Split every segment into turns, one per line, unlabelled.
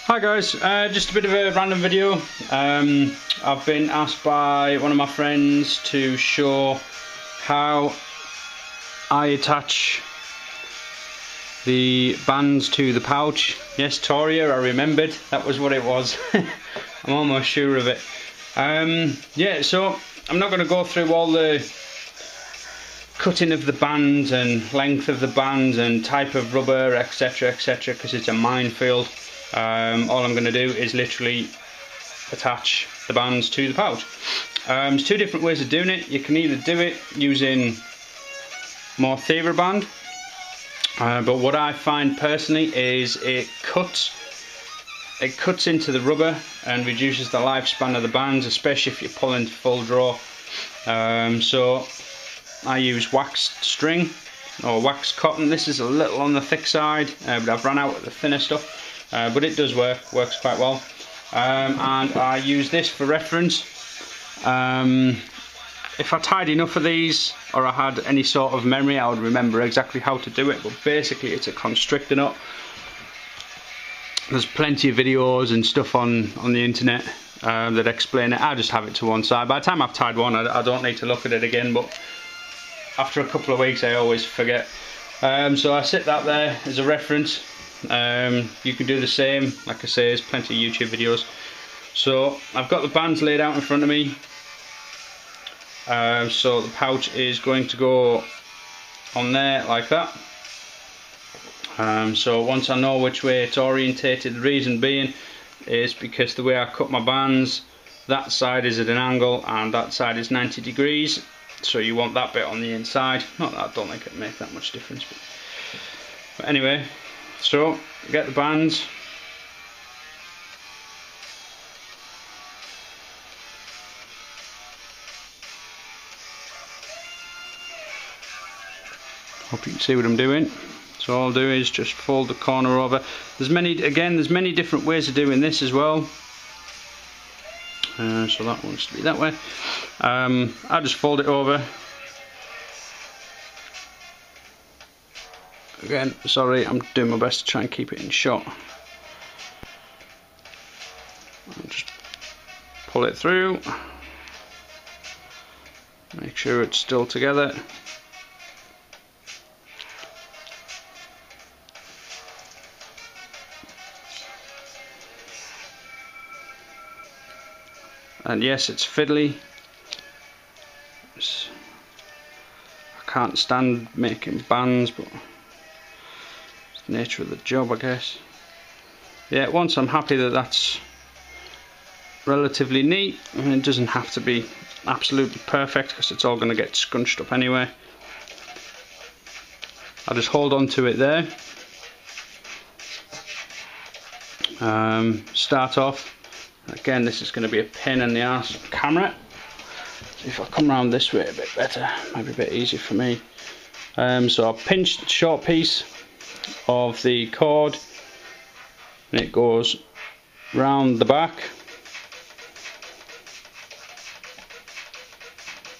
Hi guys, just a bit of a random video. I've been asked by one of my friends to show how I attach the bands to the pouch. Yes, Toria, I remembered, that was what it was. I'm almost sure of it. Yeah, so I'm not going to go through all the cutting of the bands and length of the bands and type of rubber, etc, because it's a minefield. All I'm going to do is literally attach the bands to the pouch. There's two different ways of doing it. You can either do it using more TheraBand, but what I find personally is it cuts into the rubber and reduces the lifespan of the bands, especially if you're pulling full draw. So I use waxed string or waxed cotton. This is a little on the thick side, but I've run out of the thinner stuff. But it does works quite well, and I use this for reference. If I tied enough of these, or I had any sort of memory, I would remember exactly how to do it. But basically it's a constrictor nut. There's plenty of videos and stuff on the internet that explain it. I just have it to one side. By the time I've tied one, I don't need to look at it again, but after a couple of weeks I always forget. So I sit that there as a reference. You can do the same. Like I say, there's plenty of YouTube videos. So I've got the bands laid out in front of me. So the pouch is going to go on there like that. So once I know which way it's orientated, the reason being is because the way I cut my bands, that side is at an angle and that side is 90 degrees. So you want that bit on the inside. Not that I don't think it'll make that much difference. But anyway. So, get the bands. Hope you can see what I'm doing. So all I'll do is just fold the corner over. There's many different ways of doing this as well. So that wants to be that way. I'll just fold it over. Again, sorry, I'm doing my best to try and keep it in shot. I'll just pull it through. Make sure it's still together. And yes, it's fiddly. I can't stand making bands, but nature of the job, I guess. Yeah, once I'm happy that that's relatively neat, and it doesn't have to be absolutely perfect because it's all going to get scrunched up anyway. I'll just hold on to it there. Start off. Again, this is going to be a pain in the arse of the camera. So if I come around this way a bit better, might be a bit easier for me. So I'll pinch the short piece of the cord and it goes round the back,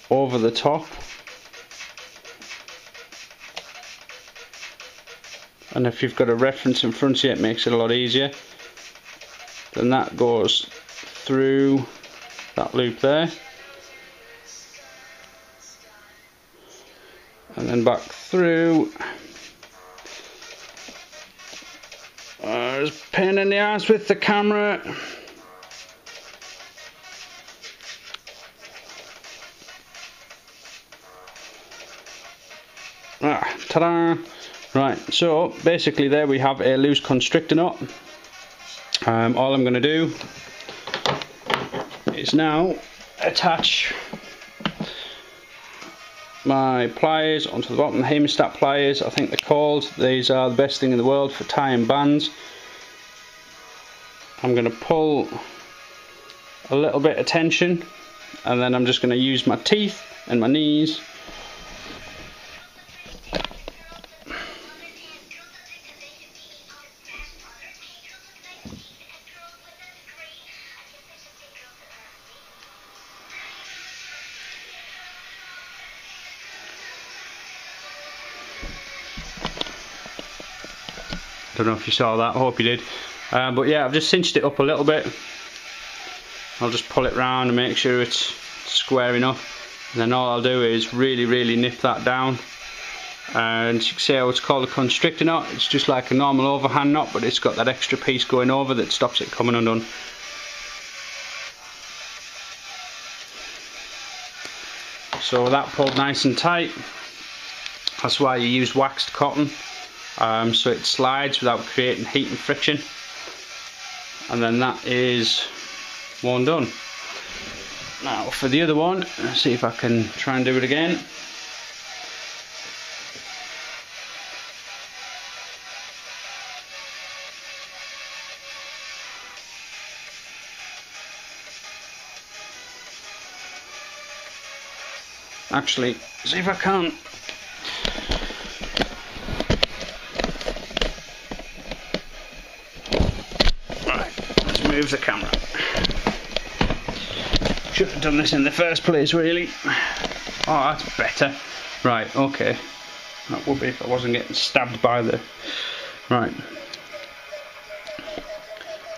over the top, and if you've got a reference in front of you it makes it a lot easier. Then that goes through that loop there and then back through. There's a pain in the ass with the camera. Ta-da! Right, so basically there we have a loose constrictor nut. All I'm going to do is now attach my pliers onto the bottom, the Hemostat pliers I think they're called. These are the best thing in the world for tying bands. I'm going to pull a little bit of tension and then I'm just going to use my teeth and my knees Don't know if you saw that, I hope you did. But yeah, I've just cinched it up a little bit. I'll just pull it round and make sure it's square enough, and then all I'll do is really nip that down. And you can see how it's called a constrictor knot. It's just like a normal overhand knot, but it's got that extra piece going over that stops it coming undone. So that pulled nice and tight. That's why you use waxed cotton, so it slides without creating heat and friction. And then that is one done. Now for the other one, let's see if I can try and do it again. Actually, see if I can. Right, let's move the camera. Should have done this in the first place, really. Oh, that's better. Right, okay. That would be if I wasn't getting stabbed by the... Right.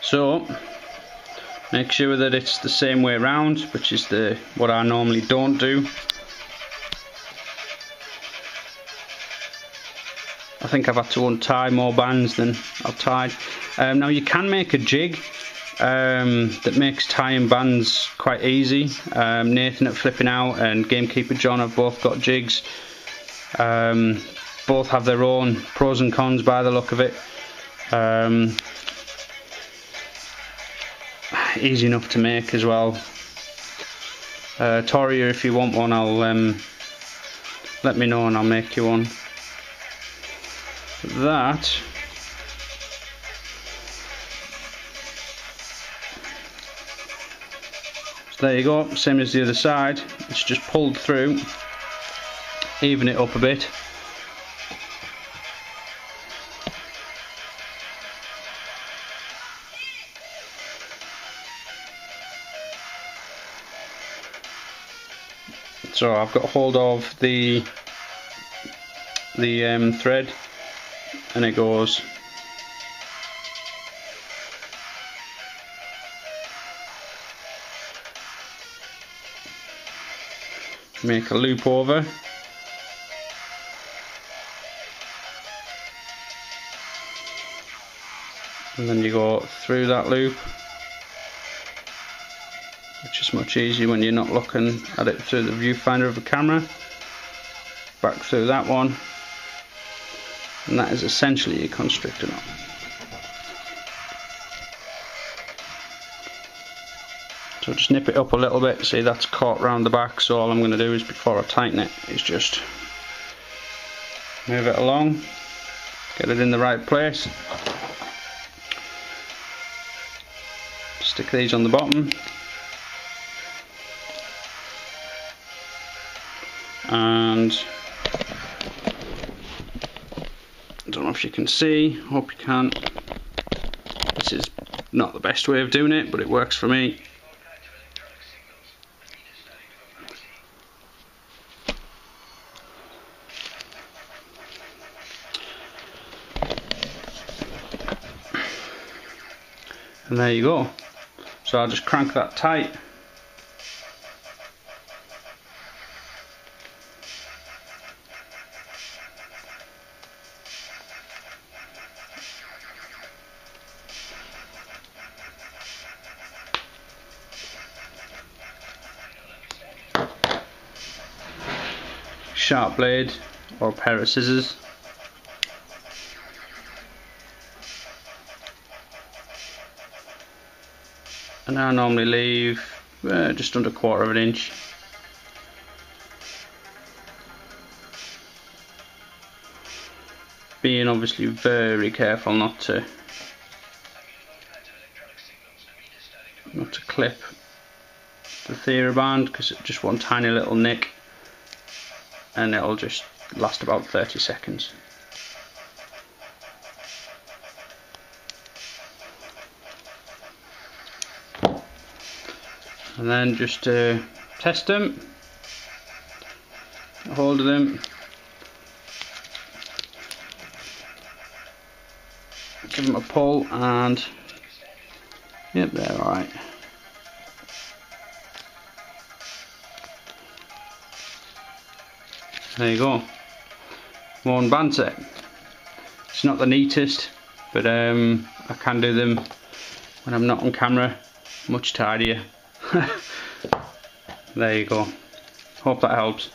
So, make sure that it's the same way around, which is what I normally don't do. I think I've had to untie more bands than I've tied. Now you can make a jig that makes tying bands quite easy. Nathan at Flipping Out and Gamekeeper John have both got jigs. Both have their own pros and cons by the look of it. Easy enough to make as well. Toria, if you want one, I'll let me know and I'll make you one. That so there you go, same as the other side. It's just pulled through, even it up a bit. So I've got hold of the thread, and it goes make a loop over, and then you go through that loop, which is much easier when you're not looking at it through the viewfinder of the camera. Back through that one, and that is essentially a constrictor knot. So just nip it up a little bit. See, that's caught round the back, so all I'm going to do is, before I tighten it, is just move it along, get it in the right place, stick these on the bottom, and I don't know if you can see, hope you can. This is not the best way of doing it, but it works for me. And there you go. So I'll just crank that tight. Sharp blade or a pair of scissors. And I normally leave just under 1/4 of an inch. Being obviously very careful not to clip the TheraBand, because it's just one tiny little nick and it'll just last about 30 seconds. And then just to test them, get hold of them, give them a pull and Yep, they're alright. There you go. One band set. It's not the neatest, but I can do them when I'm not on camera much tidier. There you go. Hope that helps.